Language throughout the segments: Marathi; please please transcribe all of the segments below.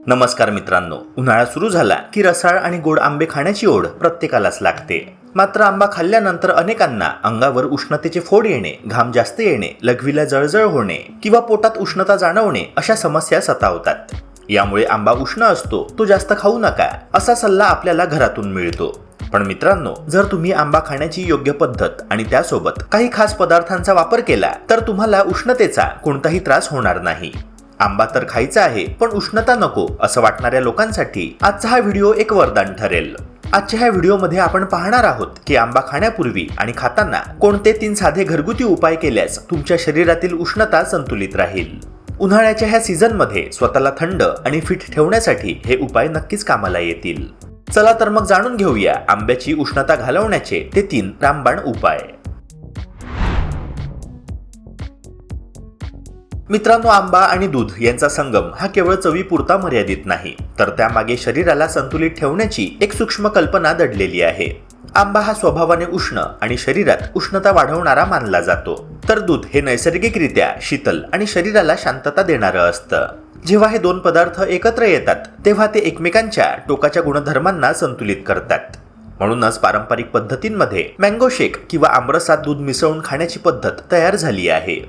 नमस्कार मित्रांनो, उन्हाळा सुरू झाला की रसाळ आणि गोड आंबे खाण्याची ओढ प्रत्येकालाच लागते. मात्र आंबा खाल्ल्यानंतर अनेकांना अंगावर उष्णतेचे फोड येणे, घाम जास्त येणे, लघवीला जळजळ होणे किंवा पोटात उष्णता जाणवणे अशा समस्या सतावतात. यामुळे आंबा उष्ण असतो, तो जास्त खाऊ नका असा सल्ला आपल्याला घरातून मिळतो. पण मित्रांनो, जर तुम्ही आंबा खाण्याची योग्य पद्धत आणि त्यासोबत काही खास पदार्थांचा वापर केला तर तुम्हाला उष्णतेचा कोणताही त्रास होणार नाही. आंबा तर खायचा आहे पण उष्णता नको असं वाटणाऱ्या लोकांसाठी आजचा हा व्हिडिओ एक वरदान ठरेल. आजच्या ह्या व्हिडिओमध्ये आपण पाहणार आहोत की आंबा खाण्यापूर्वी आणि खाताना कोणते 3 साधे घरगुती उपाय केल्यास तुमच्या शरीरातील उष्णता संतुलित राहील. उन्हाळ्याच्या ह्या सीझनमध्ये स्वतःला थंड आणि फिट ठेवण्यासाठी हे उपाय नक्कीच कामाला येतील. चला तर मग जाणून घेऊया आंब्याची उष्णता घालवण्याचे ते 3 रामबाण उपाय. मित्रांनो, आंबा आणि दूध यांचा संगम हा केवळ चवीपुरता मर्यादित नाही, तर त्यामागे शरीराला संतुलित ठेवण्याची एक सूक्ष्म कल्पना दडलेली आहे. आंबा हा स्वभावाने उष्ण आणि शरीरात उष्णता वाढवणारा मानला जातो, तर दूध हे नैसर्गिकरित्या शीतल आणि शरीराला शांतता देणारं असतं. जेव्हा हे 2 पदार्थ एकत्र येतात तेव्हा ते एकमेकांच्या टोकाच्या गुणधर्मांना संतुलित करतात. म्हणूनच पारंपरिक पद्धतींमध्ये मँगो शेक किंवा आमरसात दूध मिसळून खाण्याची पद्धत तयार झाली आहे.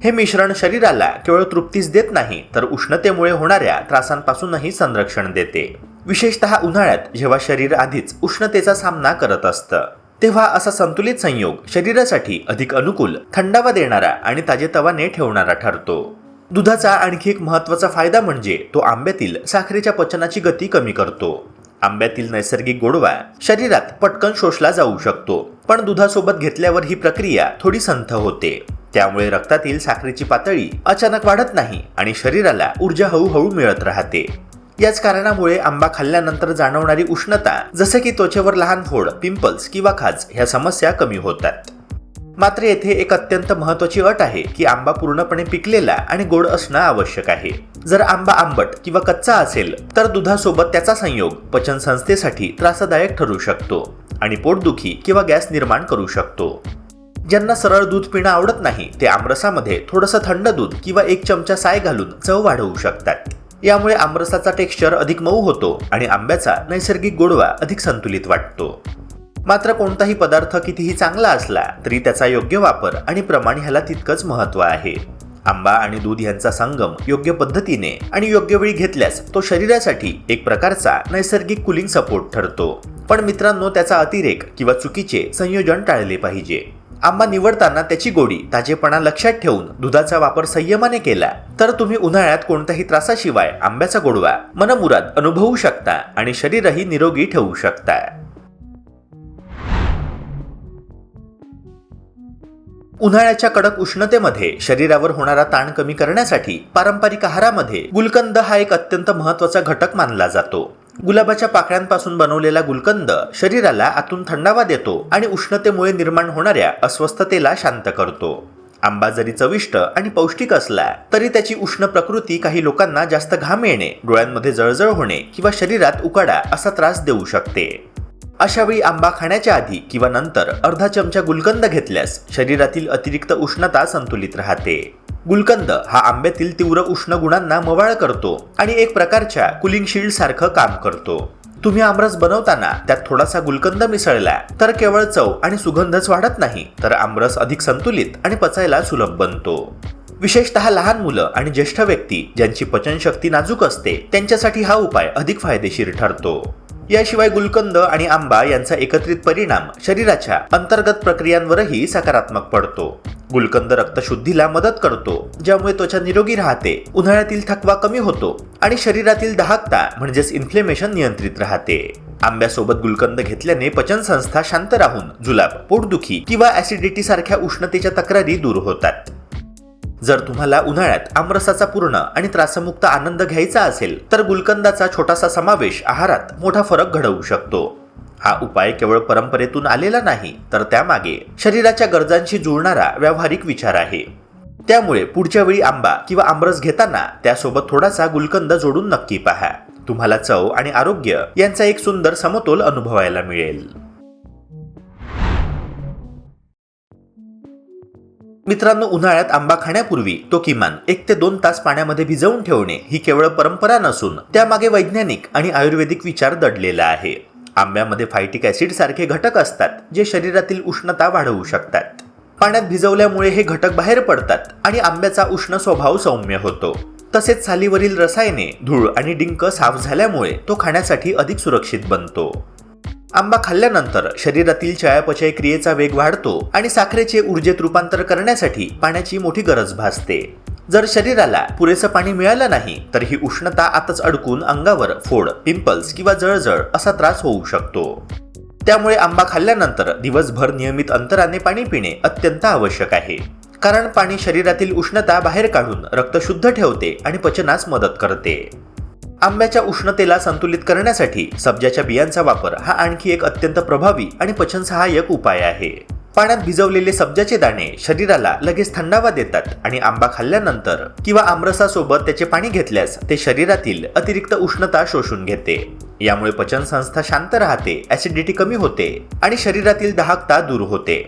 हे मिश्रण शरीराला केवळ तृप्तीच देत नाही, तर उष्णतेमुळे होणाऱ्या त्रासांपासूनही संरक्षण देते. विशेषतः उन्हाळ्यात जेव्हा शरीर आधीच उष्णतेचा सामना करत असतं, तेव्हा असा संतुलित संयोग शरीरासाठी अधिक अनुकूल, थंडावा देणारा आणि ताजेतवाने ठेवणारा ठरतो. दुधाचा आणखी एक महत्त्वाचा फायदा म्हणजे तो आंब्यातील साखरेच्या पचनाची गती कमी करतो. आंब्यातील नैसर्गिक गोडवा शरीरात पटकन शोषला जाऊ शकतो, पण दुधासोबत घेतल्यावर ही प्रक्रिया थोडी संथ होते. त्यामुळे रक्तातील साखरेची पातळी अचानक वाढत नाही आणि शरीराला ऊर्जा हळूहळू मिळत राहते. याच कारणामुळे आंबा खाल्ल्यानंतर जाणवणारी उष्णता, जसे की त्वचेवर लहान फोड, पिंपल्स किंवा खाज ह्या समस्या कमी होतात. मात्र येथे एक अत्यंत महत्त्वाची अट आहे की आंबा पूर्णपणे पिकलेला आणि गोड असणं आवश्यक आहे. जर आंबा आंबट किंवा कच्चा असेल तर दुधासोबत त्याचा संयोग पचन संस्थेसाठी त्रासदायक ठरू शकतो आणि पोटदुखी किंवा गॅस निर्माण करू शकतो. ज्यांना सरळ दूध पिणं आवडत नाही ते आमरसामध्ये थोडंसं थंड दूध किंवा 1 चमचा साय घालून चव वाढवू शकतात. यामुळे आमरसाचा टेक्स्चर अधिक मऊ होतो आणि आंब्याचा नैसर्गिक गोडवा अधिक संतुलित वाटतो. मात्र कोणताही पदार्थ कितीही चांगला असला तरी त्याचा योग्य वापर आणि प्रमाण ह्याला तितकंच महत्त्व आहे. आंबा आणि दूध यांचा संगम योग्य पद्धतीने आणि योग्य वेळी घेतल्यास तो शरीरासाठी एक प्रकारचा नैसर्गिक कुलिंग सपोर्ट ठरतो. पण मित्रांनो, त्याचा अतिरेक किंवा चुकीचे संयोजन टाळले पाहिजे. आंबा निवडताना त्याची गोडी, ताजेपणा लक्षात ठेवून दुधाचा वापर संयमाने केला तर तुम्ही उन्हाळ्यात कोणत्याही त्रासाशिवाय आंब्याचा गोडवा मनमुराद अनुभवू शकता आणि शरीरही निरोगी ठेवू शकता. उन्हाळ्याच्या कडक उष्णतेमध्ये शरीरावर होणारा ताण कमी करण्यासाठी पारंपरिक आहारामध्ये गुलकंद हा एक अत्यंत महत्त्वाचा घटक मानला जातो. गुलाबाच्या पाकळ्यांपासून बनवलेला गुलकंद शरीराला आतून थंडावा देतो आणि उष्णतेमुळे निर्माण होणाऱ्या अस्वस्थतेला शांत करतो. आंबा जरी चविष्ट आणि पौष्टिक असला तरी त्याची उष्ण प्रकृती काही लोकांना जास्त घाम येणे, डोळ्यांमध्ये जळजळ होणे किंवा शरीरात उकाडा असा त्रास देऊ शकते. अशावेळी आंबा खाण्याच्या आधी किंवा नंतर अर्धा चमचा गुलकंद घेतल्यास शरीरातील अतिरिक्त उष्णता संतुलित राहते. गुलकंद हा आंब्यातील तीव्र उष्ण गुणांना मवाळ करतो आणि एक प्रकारच्या कुलिंग शील्ड सारखं काम करतो. तुम्ही आमरस बनवताना त्यात थोडासा गुलकंद मिसळला तर केवळ चव आणि सुगंधच वाढत नाही, तर आमरस अधिक संतुलित आणि पचायला सुलभ बनतो. विशेषतः लहान मुलं आणि ज्येष्ठ व्यक्ती ज्यांची पचनशक्ती नाजूक असते त्यांच्यासाठी हा उपाय अधिक फायदेशीर ठरतो. याशिवाय गुलकंद आणि आंबा यांचा एकत्रित परिणाम शरीराच्या अंतर्गत प्रक्रियांवरही सकारात्मक पडतो. गुलकंद रक्तशुद्धीला मदत करतो, ज्यामुळे त्वचा निरोगी राहते, उन्हाळ्यातील थकवा कमी होतो आणि शरीरातील दाहकता म्हणजेच इन्फ्लेमेशन नियंत्रित राहते. आंब्यासोबत गुलकंद घेतल्याने पचनसंस्था शांत राहून जुलाब, पोटदुखी किंवा ऍसिडिटी सारख्या उष्णतेच्या तक्रारी दूर होतात. जर तुम्हाला उन्हाळ्यात आमरसाचा पूर्ण आणि त्रासमुक्त आनंद घ्यायचा असेल तर गुलकंदाचा छोटासा समावेश आहारात मोठा फरक घडवू शकतो. हा उपाय केवळ परंपरेतून आलेला नाही, तर त्यामागे शरीराच्या गरजांशी जुळणारा व्यावहारिक विचार आहे. त्यामुळे पुढच्या वेळी आंबा किंवा आमरस घेताना त्यासोबत थोडासा गुलकंद जोडून नक्की पहा. तुम्हाला चव आणि आरोग्य यांचा एक सुंदर समतोल अनुभवायला मिळेल. मित्रांनो, उन्हाळ्यात आंबा खाण्यापूर्वी तो किमान 1 ते 2 तास पाण्यामध्ये भिजवून ठेवणे ही केवळ परंपरा नसून त्यामागे वैज्ञानिक आणि आयुर्वेदिक विचार दडलेला आहे. आंब्यामध्ये फायटिक ऍसिड सारखे घटक असतात जे शरीरातील उष्णता वाढवू शकतात. पाण्यात भिजवल्यामुळे हे घटक बाहेर पडतात आणि आंब्याचा उष्ण स्वभाव सौम्य होतो. तसेच सालीवरील रसायने, धूळ आणि डिंक साफ झाल्यामुळे तो खाण्यासाठी अधिक सुरक्षित बनतो. आंबा खाल्ल्यानंतर शरीरातील चयापचय क्रियेचा वेग वाढतो आणि साखरेचे ऊर्जेत रूपांतर करण्यासाठी पाण्याची मोठी गरज भासते. जर शरीराला पुरेसं पाणी मिळालं नाही तर ही उष्णता आतच अडकून अंगावर फोड, पिंपल्स किंवा जळजळ असा त्रास होऊ शकतो. त्यामुळे आंबा खाल्ल्यानंतर दिवसभर नियमित अंतराने पाणी पिणे अत्यंत आवश्यक आहे. कारण पाणी शरीरातील उष्णता बाहेर काढून रक्त शुद्ध ठेवते आणि पचनास मदत करते. आंब्याच्या उष्णतेला संतुलित करण्यासाठी सब्जाच्या बियांचा वापर हा आणखी एक अत्यंत प्रभावी आणि पचनसहाय्यक उपाय आहे. पाण्यात भिजवलेले सब्जाचे दाणे शरीराला लगेच थंडावा देतात आणि आंबा खाल्ल्यानंतर किंवा आमरसासोबत त्याचे पाणी घेतल्यास ते शरीरातील अतिरिक्त उष्णता शोषून घेते. यामुळे पचन संस्था शांत राहते, ऍसिडिटी कमी होते आणि शरीरातील दाहकता दूर होते.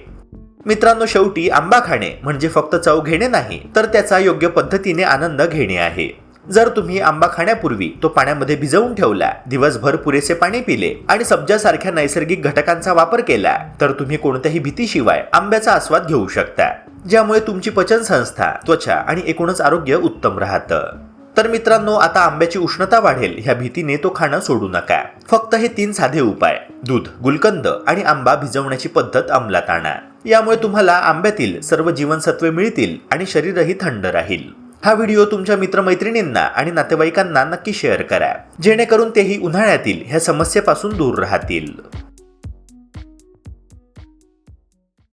मित्रांनो, शेवटी आंबा खाणे म्हणजे फक्त चव घेणे नाही तर त्याचा योग्य पद्धतीने आनंद घेणे आहे. जर तुम्ही आंबा खाण्यापूर्वी तो पाण्यामध्ये भिजवून ठेवला, दिवसभर पुरेसे पाणी पिले आणि सब्जासारख्या नैसर्गिक घटकांचा वापर केला तर तुम्ही कोणत्याही भीतीशिवाय आंब्याचा आस्वाद घेऊ शकता, ज्यामुळे तुमची पचनसंस्था, त्वचा आणि एकूणच आरोग्य उत्तम राहतं. तर मित्रांनो, आता आंब्याची उष्णता वाढेल ह्या भीतीने तो खाणं सोडू नका. फक्त हे 3 साधे उपाय, दूध, गुलकंद आणि आंबा भिजवण्याची पद्धत अंमलात आणा. यामुळे तुम्हाला आंब्यातील सर्व जीवनसत्वे मिळतील आणि शरीरही थंड राहील. हा व्हिडिओ तुमच्या मित्रमैत्रिणींना आणि नातेवाईकांना नक्की शेअर करा, जेणेकरून तेही उन्हाळ्यातील ह्या समस्येपासून दूर राहतील.